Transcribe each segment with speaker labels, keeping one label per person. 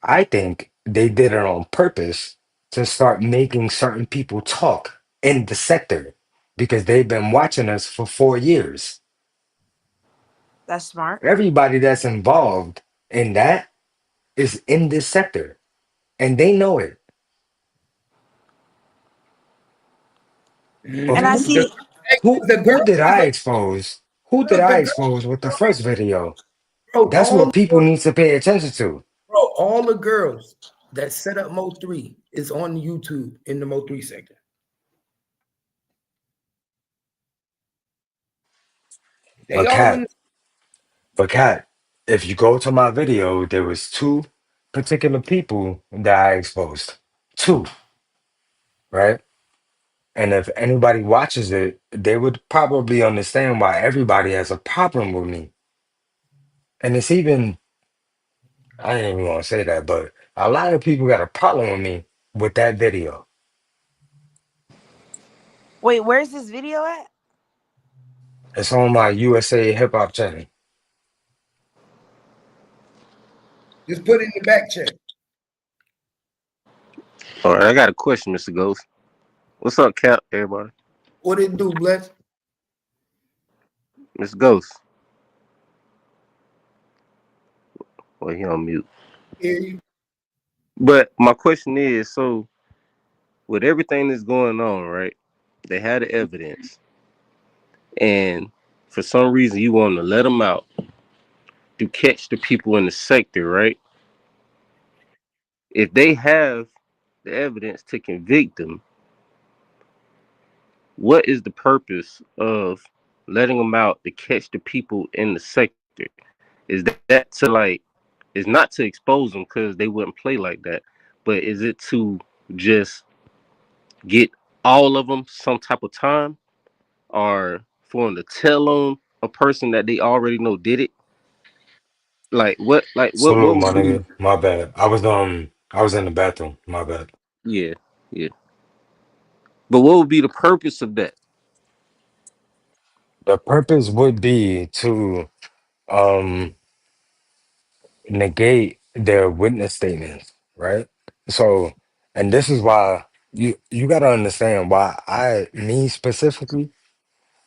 Speaker 1: I think they did it on purpose to start making certain people talk in the sector because they've been watching us for 4 years.
Speaker 2: That's smart.
Speaker 1: Everybody that's involved in that is in this sector and they know it. But
Speaker 2: And I
Speaker 3: Mm-hmm.
Speaker 1: who
Speaker 3: The,
Speaker 2: see.
Speaker 3: the
Speaker 1: who did
Speaker 3: girls,
Speaker 1: I
Speaker 3: the
Speaker 1: expose? Who did
Speaker 3: girls,
Speaker 1: I
Speaker 3: the
Speaker 1: expose with the first video?
Speaker 3: bro,
Speaker 1: That's what people need to pay attention to.
Speaker 3: all the girls that set up Mo 3 is on YouTube in the Mo 3 sector. They
Speaker 1: But
Speaker 3: all in.
Speaker 1: Cat, but Cat, if you go to my video, there was two particular people that I exposed. Two, right? And if anybody watches it, they would probably understand why everybody has a problem with me. And it's even, I didn't even want to say that, but a lot of people got a problem with me with that video.
Speaker 2: Wait, where's this video at?
Speaker 1: It's on my USA hip hop channel.
Speaker 3: Just put it in the back check.
Speaker 4: All right, I got a question, Mr. Ghost. What's up, Cap? Everybody,
Speaker 3: What it do, Bless?
Speaker 4: Mr. Ghost. Well, he on mute.
Speaker 3: Hear you.
Speaker 4: But my question is, so with everything that's going on, right? They had the evidence, and for some reason, you want to let them out to catch the people in the sector, right? If they have the evidence to convict them, what is the purpose of letting them out to catch the people in the sector? Is that to like, is not to expose them because they wouldn't play like that, but is it to just get all of them some type of time, or for them to tell on a person that they already know did it? What
Speaker 1: Salute, my
Speaker 4: would be?
Speaker 1: nigga. My bad. I was in the bathroom. My bad.
Speaker 4: Yeah, yeah. But what would be the purpose of that?
Speaker 1: The purpose would be to um negate their witness statements, right? So, and this is why you got to understand why me specifically,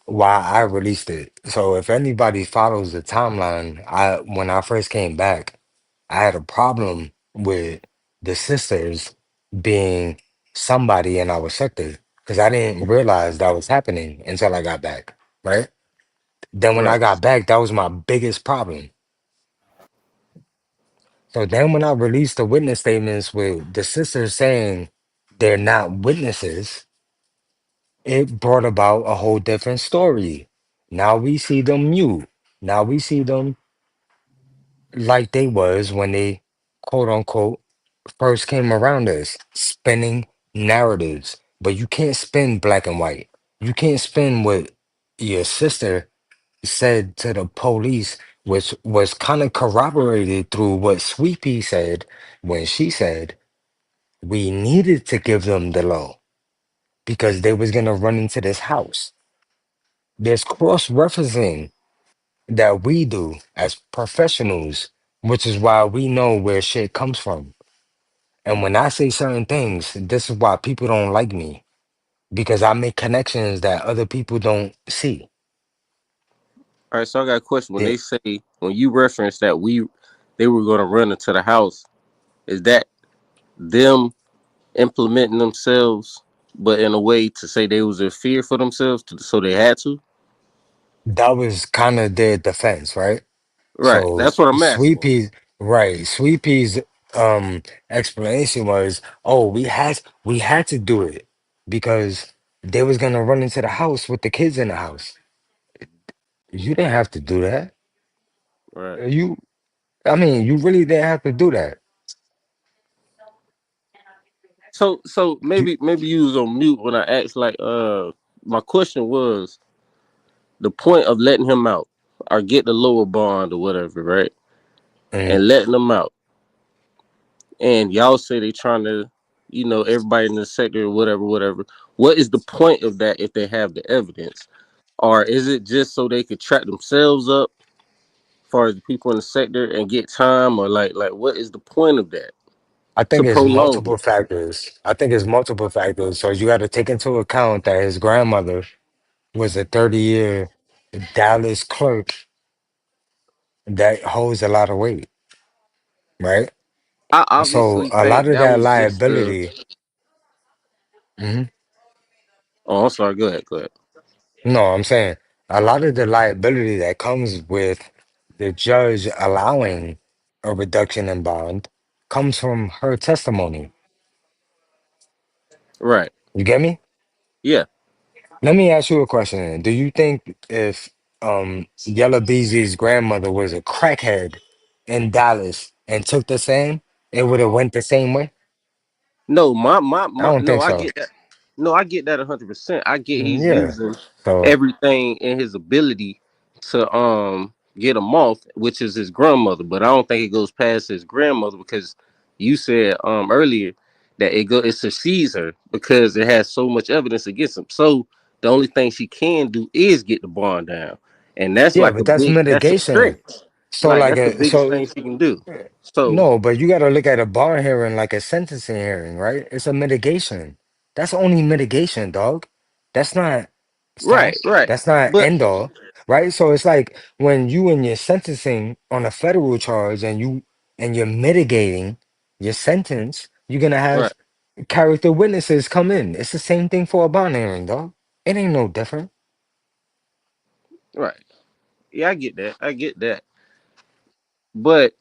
Speaker 1: why I released it. So, if anybody follows the timeline, I when I first came back, I had a problem with the sisters being somebody in our sector because I didn't realize that was happening until I got back, right? Then when I
Speaker 4: Right.
Speaker 1: got back, that was my biggest problem. So then when I released the witness statements with the sisters saying they're not witnesses, it brought about a whole different story. Now we see them mute. Now we see them like they was when they quote unquote first came around us, spinning narratives. But you can't spin black and white. You can't spin what your sister said to the police, which was kind of corroborated through what Sweet Pea said when she said we needed to give them the low because they was gonna run into this house. There's cross-referencing that we do as professionals, which is why we know where shit comes from. And when I say certain things, this is why people don't like me because I make connections that other people don't see.
Speaker 4: All right, so I got a question. When
Speaker 1: They,
Speaker 4: they say, when you reference that they were going to run into the house, is that them implementing themselves, but in a way to say they was in fear for themselves, so they had to?
Speaker 1: that was kind of their defense, right?
Speaker 4: Right.
Speaker 1: So
Speaker 4: That's what I'm
Speaker 1: Sweet
Speaker 4: asking.
Speaker 1: Pea's right. Sweet Pea's explanation was, oh, we had to do it because they was gonna run into the house with the kids in the house. You didn't have to do that.
Speaker 4: Right.
Speaker 1: You, I mean, you really didn't have to do that.
Speaker 4: So
Speaker 1: You,
Speaker 4: maybe you was on mute when I asked. Like, my question was the point of letting him out or get the lower bond or whatever, right?
Speaker 1: mm,
Speaker 4: And letting them out. And y'all say they trying to, everybody in the sector or whatever, whatever. What is the point of that if they have the evidence? Or is it just so they could trap themselves up as far as the people in the sector and get time, or like what is the point of that?
Speaker 1: I
Speaker 4: to
Speaker 1: think it's
Speaker 4: prolong
Speaker 1: multiple
Speaker 4: it.
Speaker 1: factors. I think it's multiple factors. So you got to take into account that his grandmother was a 30-year Dallas clerk that holds a lot of weight, right?
Speaker 4: I
Speaker 1: So
Speaker 4: obviously
Speaker 1: a lot
Speaker 4: think
Speaker 1: of
Speaker 4: that
Speaker 1: that
Speaker 4: was just the.
Speaker 1: liability, mhm.
Speaker 4: Oh, I'm sorry. Go ahead. Go ahead.
Speaker 1: No, I'm saying a lot of the liability that comes with the judge allowing a reduction in bond comes from her testimony.
Speaker 4: Right.
Speaker 1: You get me?
Speaker 4: Yeah.
Speaker 1: Let me ask you a question then. Do you think if Yella Beezy's grandmother was a crackhead in Dallas and took the same, it would have went the same way?
Speaker 4: No,
Speaker 1: I
Speaker 4: my
Speaker 1: don't
Speaker 4: no,
Speaker 1: think
Speaker 4: I
Speaker 1: so.
Speaker 4: get that. No, I get that 100%. I get he's
Speaker 1: Yeah.
Speaker 4: using
Speaker 1: So
Speaker 4: everything in his ability to get him off, which is his grandmother. But I don't think it goes past his grandmother because you said earlier that it succeeds her because it has so much evidence against him. So the only thing she can do is get the bond down, and that's
Speaker 1: yeah,
Speaker 4: like
Speaker 1: but that's
Speaker 4: that's a
Speaker 1: mitigation.
Speaker 4: stretch.
Speaker 1: So
Speaker 4: Like
Speaker 1: like
Speaker 4: that's the
Speaker 1: a
Speaker 4: biggest
Speaker 1: so
Speaker 4: thing she can do. So
Speaker 1: no, but you got to look at a bond hearing like a sentencing hearing, right? It's a mitigation. That's only mitigation, dog. That's not
Speaker 4: right,
Speaker 1: stop.
Speaker 4: right,
Speaker 1: That's not
Speaker 4: but
Speaker 1: end all, right? So it's like when you and you're sentencing on a federal charge and you're mitigating your sentence, you're gonna
Speaker 4: right,
Speaker 1: have character witnesses come in. It's the same thing for a bond hearing, dog. It ain't no different.
Speaker 4: right. Yeah, I get that. I get that. But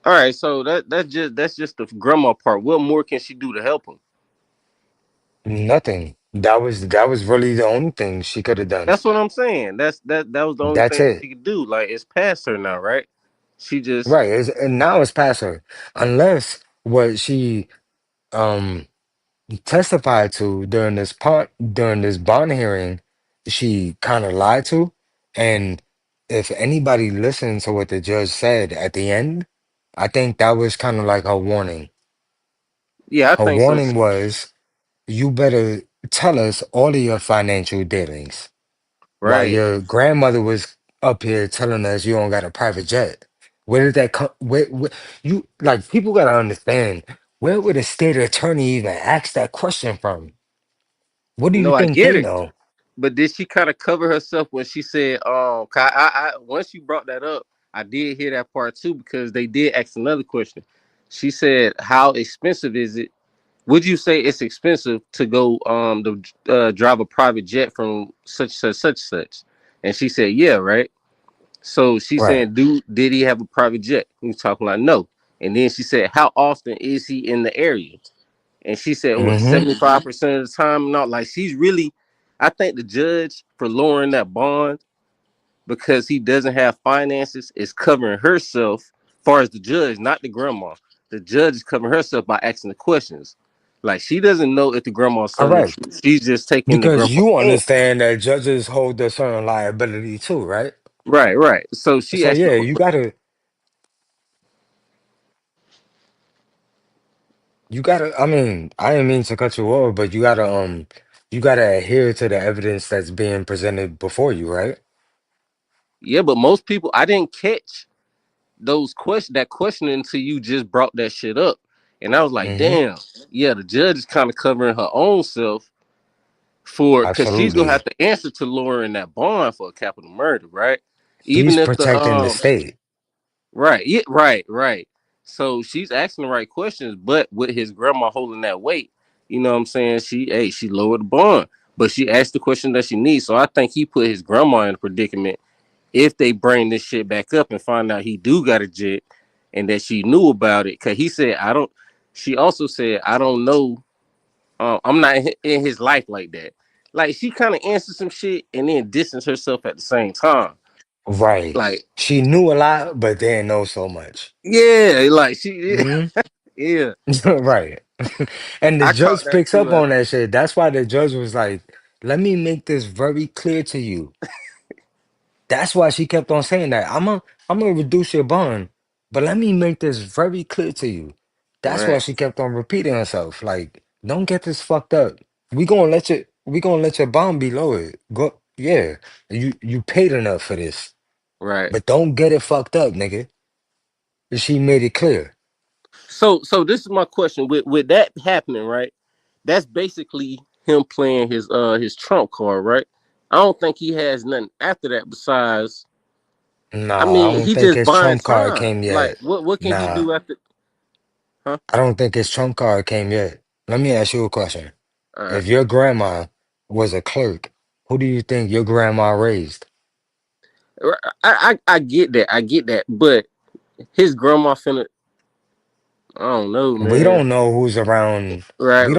Speaker 4: all right, so that's just the grandma part. What more can she do to help him?
Speaker 1: Nothing. That was really the only thing she could have done.
Speaker 4: That's what I'm saying. That was the only
Speaker 1: That's
Speaker 4: thing
Speaker 1: it.
Speaker 4: she could do. Like it's past her now, right? She just
Speaker 1: Right. And now it's past her. Unless what she um testified to during this bond hearing, she kind of lied to. And if anybody listened to what the judge said at the end, I think that was kind of like her warning.
Speaker 4: yeah, I
Speaker 1: Her
Speaker 4: think so
Speaker 1: warning
Speaker 4: too.
Speaker 1: was, you better tell us all of your financial dealings. While
Speaker 4: Right.
Speaker 1: your grandmother was up here telling us you don't got a private jet. Where did that come? Where you like people gotta understand, where would a state attorney even ask that question from? What do you
Speaker 4: No, I
Speaker 1: think
Speaker 4: get
Speaker 1: they
Speaker 4: it.
Speaker 1: know?
Speaker 4: But did she kind of cover herself when she said, 'cause once you brought that up, I did hear that part too because they did ask another question. She said, "How expensive is it? Would you say it's expensive to go to drive a private jet from such?" And she said, "Yeah, right." So she
Speaker 1: Right.
Speaker 4: saying, did he have a private jet? He was talking like no. And then she said, "How often is he in the area?" And she said, "What,
Speaker 1: Mm-hmm.
Speaker 4: 75% of the time?" Not like she's really. I think the judge for lowering that bond because he doesn't have finances is covering herself. Far as the judge, not the grandma. The judge is covering herself by asking the questions. Like she doesn't know if the grandma's telling the
Speaker 1: Correct.
Speaker 4: truth. She's just taking the
Speaker 1: Because
Speaker 4: grandma's
Speaker 1: you
Speaker 4: answer.
Speaker 1: understand that judges hold a certain liability too, right?
Speaker 4: Right, right. So she
Speaker 1: So
Speaker 4: asked
Speaker 1: yeah,
Speaker 4: him a
Speaker 1: you gotta, I mean, I didn't mean to cut you off, but you gotta adhere to the evidence that's being presented before you, right?
Speaker 4: yeah, but most people I didn't catch that question until you just brought that shit up. And I was like,
Speaker 1: Mm-hmm.
Speaker 4: damn, yeah, the judge is kind of covering her own self for because she's gonna have
Speaker 1: Absolutely.
Speaker 4: to answer to lowering that bond for a capital murder, right?
Speaker 1: She's
Speaker 4: Even if the
Speaker 1: protecting the state.
Speaker 4: right, yeah, right, right. So she's asking the right questions, but with his grandma holding that weight, you know what I'm saying? She lowered the bond, but she asked the question that she needs. So I think he put his grandma in a predicament if they bring this shit back up and find out he do got a jet and that she knew about it. Cause he said, I don't, she also said, I don't know. I'm not in his life like that. Like she kind of answers some shit and then distance herself at the same time.
Speaker 1: Right.
Speaker 4: Like,
Speaker 1: She knew a lot, but didn't know so much.
Speaker 4: yeah, like she,
Speaker 1: Hmm.
Speaker 4: yeah.
Speaker 1: Right. And the
Speaker 4: I caught
Speaker 1: judge
Speaker 4: that
Speaker 1: picks
Speaker 4: too.
Speaker 1: up on that shit. That's why the judge was like, let me make this very clear to you. That's why she kept on saying that. I'm gonna reduce your bond, but let me make this very clear to you. That's why
Speaker 4: Right,
Speaker 1: she kept on repeating herself. Like, don't get this fucked up. We gonna let your bond be lowered. Go, yeah. You paid enough for this.
Speaker 4: right.
Speaker 1: But don't get it fucked up, nigga. She made it clear.
Speaker 4: So this is my question. With that happening, right? That's basically him playing his trump card, right? I don't think he has nothing after that besides. I
Speaker 1: No, I
Speaker 4: mean,
Speaker 1: don't
Speaker 4: he
Speaker 1: think
Speaker 4: just
Speaker 1: his
Speaker 4: buying
Speaker 1: trump card
Speaker 4: time.
Speaker 1: came
Speaker 4: Like,
Speaker 1: yet.
Speaker 4: what can he
Speaker 1: Nah,
Speaker 4: do after? Huh?
Speaker 1: I don't think his trump card came yet. Let me ask you a question.
Speaker 4: All right.
Speaker 1: If your grandma was a clerk, who do you think your grandma raised?
Speaker 4: I get that. I get that. But his grandma finna. I don't know,
Speaker 1: We
Speaker 4: man.
Speaker 1: don't know who's around.
Speaker 4: Right.
Speaker 1: We